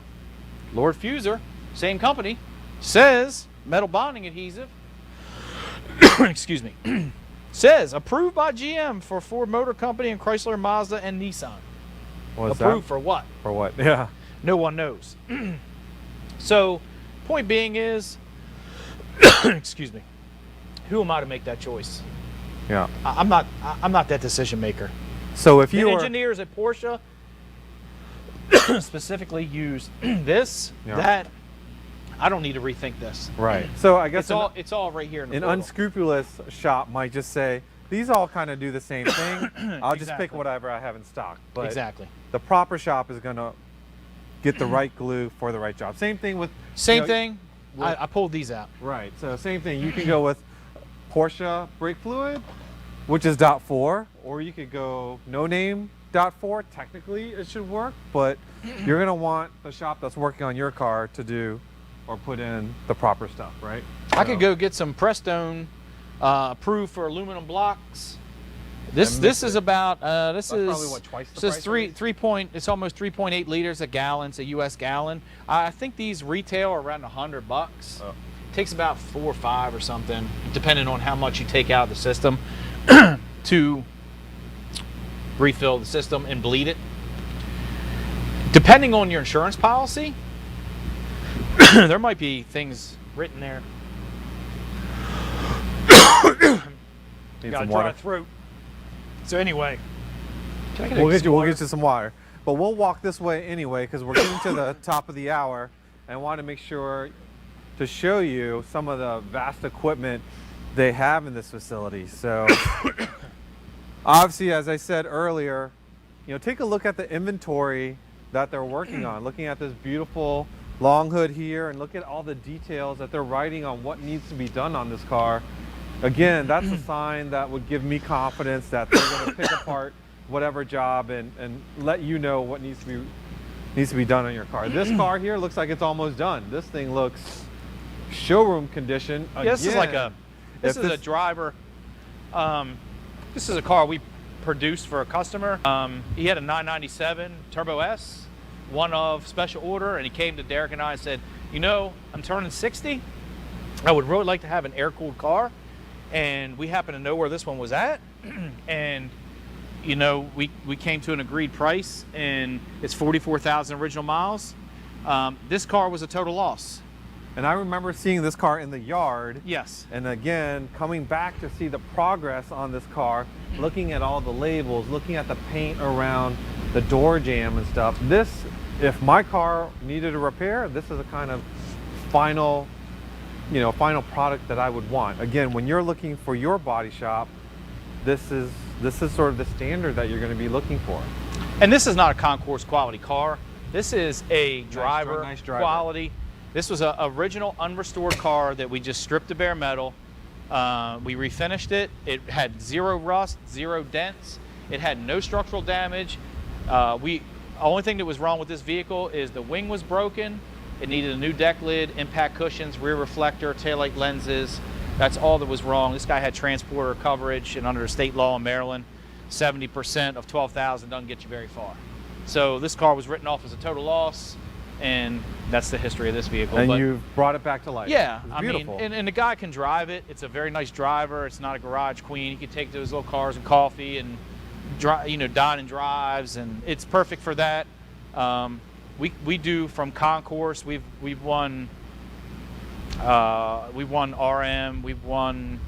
Lord Fuser, same company, says metal bonding adhesive. Excuse me. Says approved by GM for Ford Motor Company and Chrysler, Mazda, and Nissan. What's Approved that? for what? For what? Yeah. No one knows. So, point being is, excuse me, who am I to make that choice? Yeah. I'm not that decision maker. So if The you were, engineers at Porsche specifically use this, that. I don't need to rethink this. right. So I guess It's all right here in the an portal. unscrupulous shop might just say, these all kind of do the same thing. I'll just pick Exactly. whatever I have in stock. But Exactly. the proper shop is gonna get the right glue for the right job. Same thing with Same you know, thing. I pulled these out. Right. So same thing. You can go with Porsche brake fluid, which is .4, or you could go no name .4. Technically, it should work, but you're gonna want the shop that's working on your car to do or put in the proper stuff, right? I could go get some Prestone approved for aluminum blocks. This is about this That's is probably what, twice the this price is of these? 3 point. It's almost 3.8 liters a gallon. It's a U.S. gallon. I think these retail around $100. Oh. Takes about 4 or 5 or something, depending on how much you take out of the system to refill the system and bleed it. Depending on your insurance policy, there might be things written there. Need Got a some dry water. throat. So anyway, Can I get We'll a- get you some water. But we'll walk this way anyway because we're getting to the top of the hour and I want to make sure to show you some of the vast equipment they have in this facility. So obviously, as I said earlier, you know, take a look at the inventory that they're working on. Looking at this beautiful long hood here and look at all the details that they're writing on what needs to be done on this car. Again, that's a sign that would give me confidence that they're going to pick apart whatever job and let you know what needs to be done on your car. This car here looks like it's almost done. This thing looks showroom condition. Yeah, this is like a If this is a driver. This is a car we produced for a customer. He had a 997 Turbo S, one of special order, and he came to Derek and I and said, you know, I'm turning 60. I would really like to have an air-cooled car, and we happen to know where this one was at, and you know, we came to an agreed price, and it's 44,000 original miles. This car was a total loss. And I remember seeing this car in the yard. Yes. And again, coming back to see the progress on this car, looking at all the labels, looking at the paint around the door jamb and stuff. This, if my car needed a repair, this is a kind of final, you know, final product that I would want. Again, when you're looking for your body shop, this is sort of the standard that you're going to be looking for. And this is not a concourse quality car. This is a driver, nice driver. quality. This was an original unrestored car that we just stripped to bare metal. We refinished it. It had zero rust, zero dents. It had no structural damage. The only thing that was wrong with this vehicle is the wing was broken. It needed a new deck lid, impact cushions, rear reflector, taillight lenses. That's all that was wrong. This guy had transporter coverage, and under state law in Maryland, 70% of 12,000 doesn't get you very far. So this car was written off as a total loss, and that's the history of this vehicle. And But you've brought it back to life. yeah, It's I mean, beautiful. and the guy can drive it. It's a very nice driver. It's not a garage queen. He can take those little cars and coffee and dine and drives, and it's perfect for that. We do from concourse. We've won RM. We've won.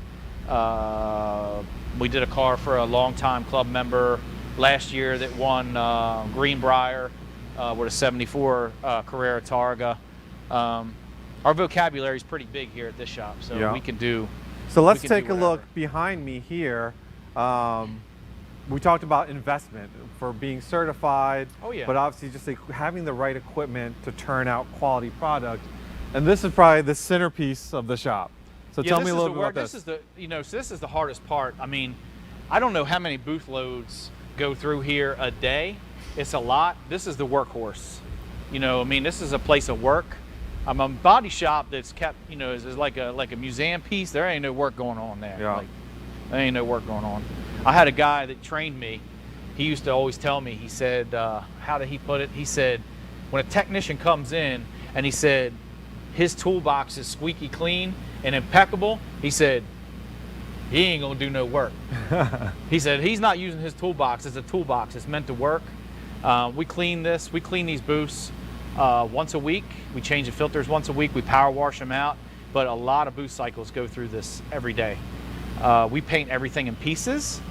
We did a car for a longtime club member last year that won Greenbrier with a '74 Carrera Targa. Our vocabulary is pretty big here at this shop, so Yeah. we can do. So let's we can take do a look whatever. behind me here. We talked about investment for being certified, Oh, yeah. but obviously just like having the right equipment to turn out quality product. And this is probably the centerpiece of the shop. So Yeah, tell this me a is little the bit work. about this. This is the so this is the hardest part. I mean, I don't know how many booth loads go through here a day. It's a lot. This is the workhorse. You know, I mean, this is a place of work. I'm a body shop that's kept, you know, is like a museum piece. There ain't no work going on there. Yeah. Like, there ain't no work going on. I had a guy that trained me. He used to always tell me, he said, how did he put it? He said, when a technician comes in and he said, his toolbox is squeaky clean and impeccable, he said, he ain't gonna do no work. He said, he's not using his toolbox as a toolbox. It's meant to work. We clean these booths once a week. We change the filters once a week. We power wash them out, but a lot of booth cycles go through this every day. We paint everything in pieces.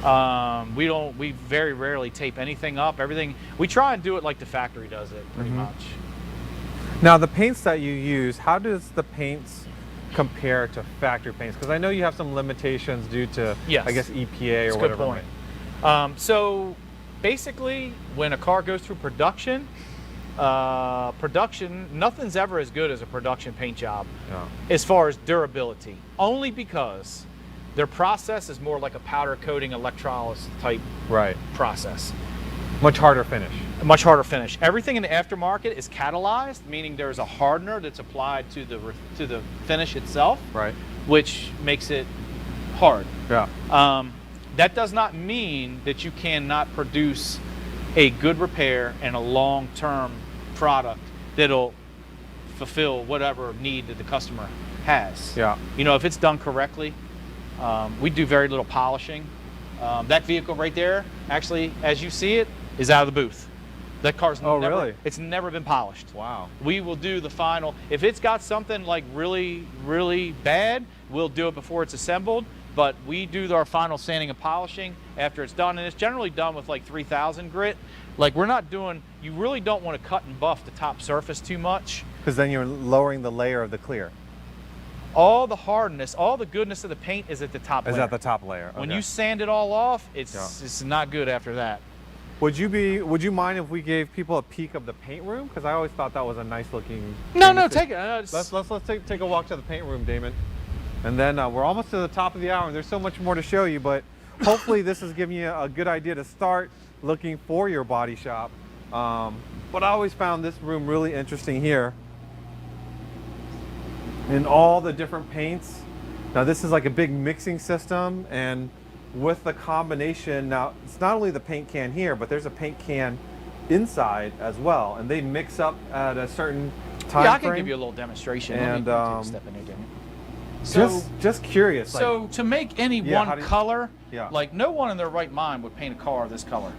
We very rarely tape anything up. Everything, we try and do it like the factory does it, pretty much. Now the paints that you use, how does the paints compare to factory paints? Because I know you have some limitations due to, Yes. I guess, EPA That's or a good whatever. point. So basically, when a car goes through production, nothing's ever as good as a production paint job Yeah. as far as durability, only because their process is more like a powder coating electrolysis type Right. process. Much harder finish. A much harder finish. Everything in the aftermarket is catalyzed, meaning there's a hardener that's applied to the finish itself, Right. which makes it hard. Yeah. That does not mean that you cannot produce a good repair and a long-term product that'll fulfill whatever need that the customer has. Yeah. You know, if it's done correctly, we do very little polishing. That vehicle right there, actually, as you see it, is out of the booth. That car's really? It's never been polished. Wow. We will do the final. If it's got something like really, really bad, we'll do it before it's assembled. But we do our final sanding and polishing after it's done, and it's generally done with like 3000 grit. Like, we're not doing. You really don't want to cut and buff the top surface too much. Because then you're lowering the layer of the clear. All the hardness, all the goodness of the paint is at the top layer. Is at the top layer. When Okay. you sand it all off, it's Yeah. it's not good after that. Would you mind if we gave people a peek of the paint room? Because I always thought that was a nice looking. No, thing no, to see. take it. Let's take a walk to the paint room, Damon. And then we're almost to the top of the hour, and there's so much more to show you, but hopefully this is giving you a good idea to start looking for your body shop. But I always found this room really interesting here. In all the different paints. Now this is like a big mixing system, and with the combination, now it's not only the paint can here, but there's a paint can inside as well, and they mix up at a certain time Yeah, I can frame. give you a little demonstration. And, Let me take a step in here, Damon. Just curious. So to make any Yeah, how one do you- color, Yeah. like no one in their right mind would paint a car this color.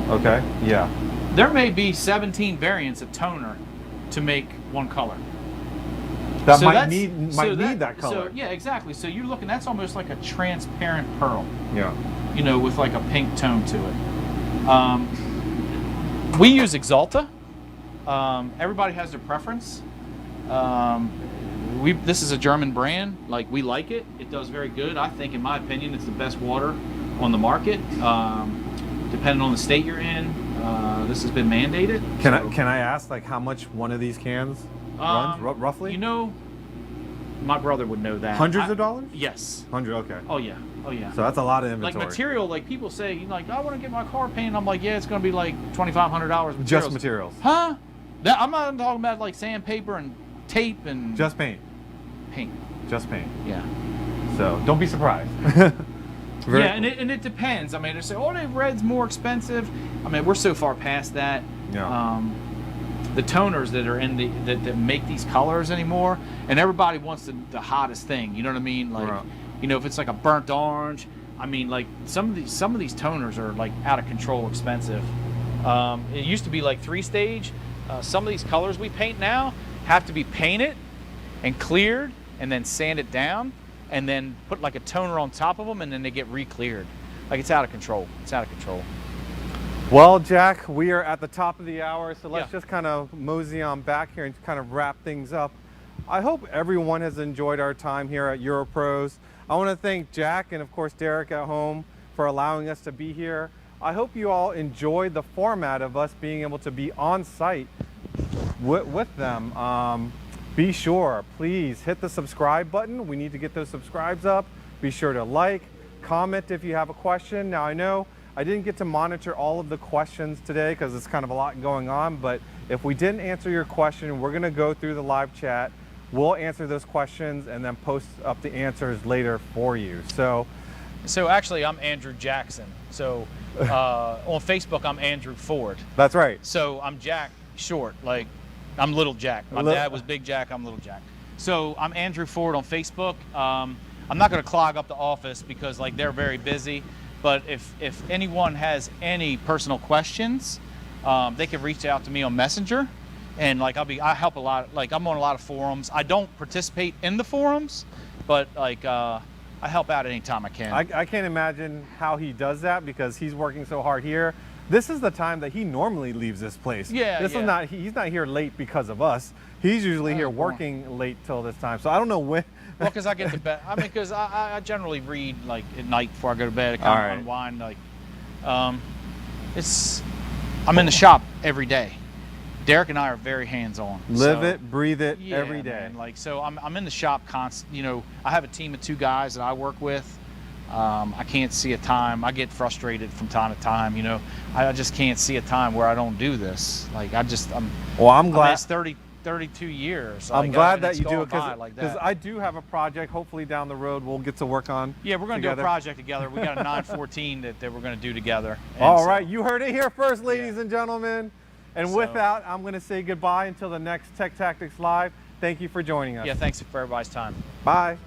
Okay. Yeah. There may be 17 variants of toner to make one color. That So might that's- need so that color. So yeah, exactly. So you're looking. That's almost like a transparent pearl. Yeah. You know, with like a pink tone to it. We use Exalta. Everybody has their preference. This is a German brand. Like, we like it. It does very good. I think, in my opinion, it's the best water on the market. Depending on the state you're in, this has been mandated. Can I ask, like, how much one of these cans runs roughly? You know, my brother would know that. Hundreds of dollars? Yes. 100. Okay. Oh yeah. Oh yeah. So that's a lot of Like inventory. material, like people say, you know, like, I want to get my car painted. I'm like, yeah, it's going to be like $2,500. Just materials. Huh? I'm not talking about like sandpaper and tape and Just paint. paint. Just paint. Yeah. So don't be surprised. Very Yeah, cool. and it depends. I mean, they say, oh, the red's more expensive. I mean, we're so far past that. Yeah. The toners that are in that make these colors anymore, and everybody wants the hottest thing. You know what I mean? Like, Right. you know, if it's like a burnt orange. I mean, like some of these toners are like out of control expensive. It used to be like 3-stage. Some of these colors we paint now have to be painted and cleared and then sanded down and then put like a toner on top of them, and then they get re-cleared. Like, it's out of control. It's out of control. Well, Jack, we are at the top of the hour, so let's Yeah. just kind of mosey on back here and kind of wrap things up. I hope everyone has enjoyed our time here at Europros. I want to thank Jack and, of course, Derek at home for allowing us to be here. I hope you all enjoyed the format of us being able to be on site with them. Be sure, please hit the subscribe button. We need to get those subscribes up. Be sure to like, comment if you have a question. Now, I know I didn't get to monitor all of the questions today because it's kind of a lot going on, but if we didn't answer your question, we're gonna go through the live chat. We'll answer those questions and then post up the answers later for you. So actually, I'm Andrew Jackson. So on Facebook, I'm Andrew Ford. that's right. So I'm Jack short. Like, I'm Little Jack. My dad was Big Jack. I'm Little Jack. So I'm Andrew Ford on Facebook. I'm not going to clog up the office because, like, they're very busy. But if anyone has any personal questions, they can reach out to me on Messenger, and like I help a lot. Like, I'm on a lot of forums. I don't participate in the forums, but like I help out anytime I can. I can't imagine how he does that because he's working so hard here. this is the time that he normally leaves this place. Yeah, This yeah. is not, he's not here late because of us. He's usually here born. working late till this time. So I don't know when. Well, because I get to bed. I mean, because I generally read like at night before I go to bed. I kind All of right. unwind. Like, I'm in the shop every day. Derek and I are very hands-on. Live so, it, breathe it yeah, every day. Man, like, so I'm in the shop constant. You know, I have a team of 2 guys that I work with. I can't see a time. I get frustrated from time to time. You know, I just can't see a time where I don't do this. Like, Well, I'm glad. it's 32 years. I'm Like, glad and that it's you do gone it by like because that. I do have a project. Hopefully down the road we'll get to work on. Yeah, we're going to do a together. project together. We got a 914 that we're going to do together. And All so- right, you heard it here first, ladies and gentlemen. And with So- that, I'm going to say goodbye until the next Tech Tactics Live. Thank you for joining us. Yeah, thanks for everybody's time. Bye.